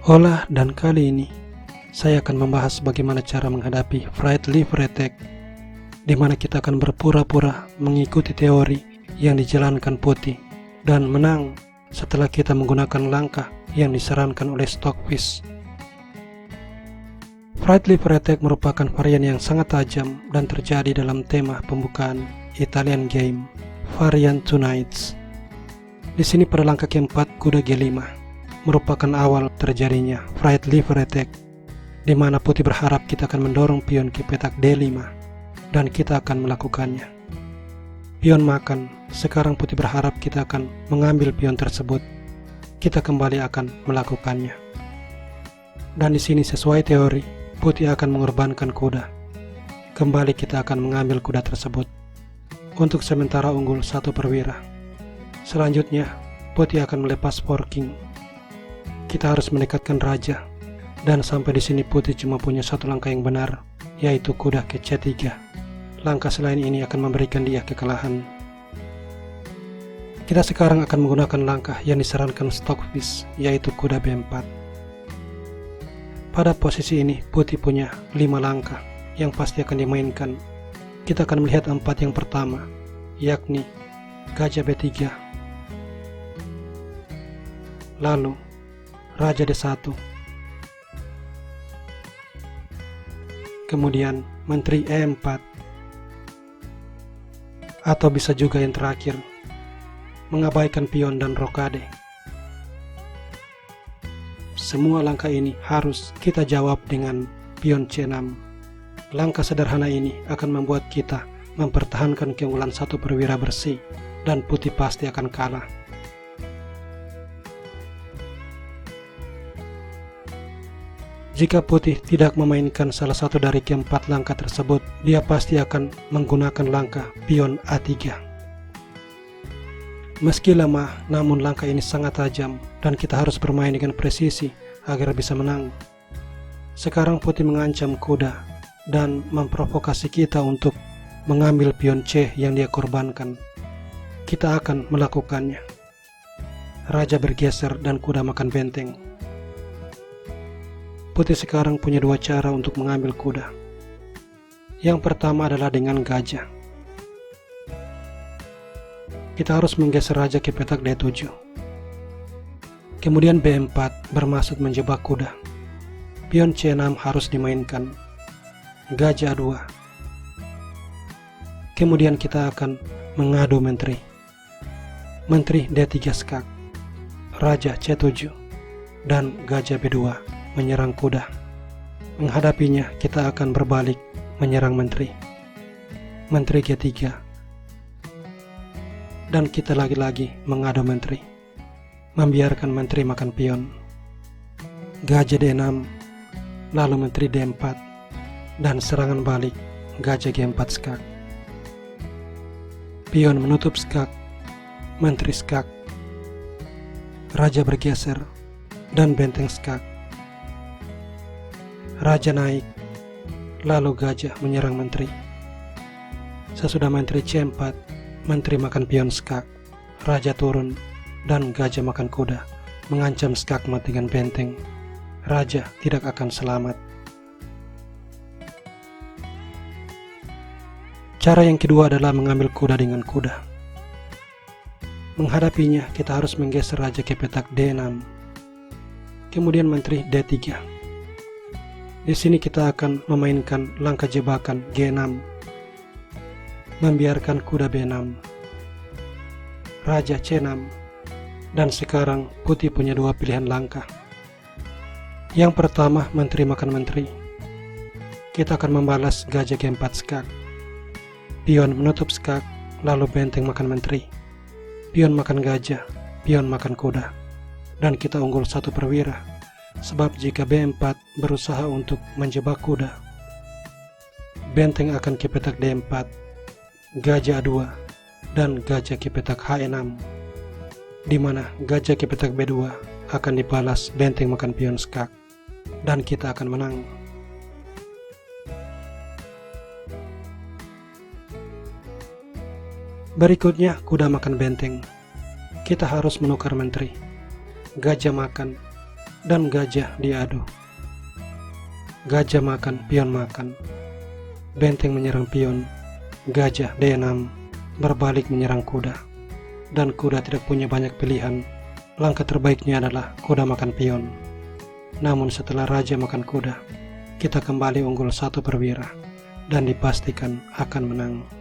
Hola, dan kali ini saya akan membahas bagaimana cara menghadapi fried liver attack, di mana kita akan berpura-pura mengikuti teori yang dijalankan Putih dan menang setelah kita menggunakan langkah yang disarankan oleh Stockfish. Fried liver attack merupakan varian yang sangat tajam dan terjadi dalam tema pembukaan Italian game varian Two Knights. Di sini pada langkah keempat kuda G5 merupakan awal terjadinya fried liver attack, di mana Putih berharap kita akan mendorong pion ke petak D5 dan kita akan melakukannya. Pion makan, sekarang Putih berharap kita akan mengambil pion tersebut. Kita kembali akan melakukannya. Dan di sini sesuai teori, Putih akan mengorbankan kuda. Kembali kita akan mengambil kuda tersebut. Untuk sementara unggul 1 perwira. Selanjutnya, Putih akan melepas forking. Kita harus mendekatkan raja, dan sampai di sini Putih cuma punya satu langkah yang benar, yaitu kuda ke C3. Langkah selain ini akan memberikan dia kekalahan. Kita sekarang akan menggunakan langkah yang disarankan Stockfish, yaitu kuda B4. Pada posisi ini Putih punya 5 langkah yang pasti akan dimainkan. Kita akan melihat 4 yang pertama, yakni gajah B3, lalu raja D1, kemudian menteri E4, atau bisa juga yang terakhir, mengabaikan pion dan rokade. Semua langkah ini harus kita jawab dengan pion C6. Langkah sederhana ini akan membuat kita mempertahankan keunggulan 1 perwira bersih, dan Putih pasti akan kalah. Jika Putih tidak memainkan salah satu dari keempat langkah tersebut, dia pasti akan menggunakan langkah pion A3. Meski lemah, namun langkah ini sangat tajam dan kita harus bermain dengan presisi agar bisa menang. Sekarang Putih mengancam kuda dan memprovokasi kita untuk mengambil pion C yang dia korbankan. Kita akan melakukannya. Raja bergeser dan kuda makan benteng. Putih sekarang punya 2 cara untuk mengambil kuda. Yang pertama adalah dengan gajah. Kita harus menggeser raja ke petak D7. Kemudian B4 bermaksud menjebak kuda. Pion C6 harus dimainkan. Gajah A2. Kemudian kita akan mengadu menteri. Menteri D3 skak, raja C7, dan gajah B2 menyerang kuda. Menghadapinya kita akan berbalik menyerang menteri. Menteri G3. Dan kita lagi-lagi mengadu menteri. Membiarkan menteri makan pion. Gajah D6. Lalu menteri D4. Dan serangan balik gajah G4 skak. Pion menutup skak. Menteri skak. Raja bergeser. Dan benteng skak. Raja naik, lalu gajah menyerang menteri. Sesudah menteri C4, menteri makan pion skak, raja turun, dan gajah makan kuda, mengancam skak mati dengan benteng. Raja tidak akan selamat. Cara yang kedua adalah mengambil kuda dengan kuda. Menghadapinya, kita harus menggeser raja ke petak D6. Kemudian menteri D3. Di sini kita akan memainkan langkah jebakan G6, membiarkan kuda B6, raja C6, dan sekarang Putih punya 2 pilihan langkah. Yang pertama, menteri makan menteri. Kita akan membalas gajah G4 skak, pion menutup skak, lalu benteng makan menteri, pion makan gajah, pion makan kuda, dan kita unggul 1 perwira. Sebab jika B4 berusaha untuk menjebak kuda, benteng akan ke petak D4, gajah A2, dan gajah ke petak H6, di mana gajah ke petak B2 akan dibalas benteng makan pion skak, dan kita akan menang. Berikutnya kuda makan benteng. Kita harus menukar menteri. Gajah makan, dan gajah diadu. Gajah makan, pion makan. Benteng menyerang pion, gajah D6 berbalik menyerang kuda. Dan kuda tidak punya banyak pilihan. Langkah terbaiknya adalah kuda makan pion. Namun setelah raja makan kuda, kita kembali unggul 1 perwira dan dipastikan akan menang.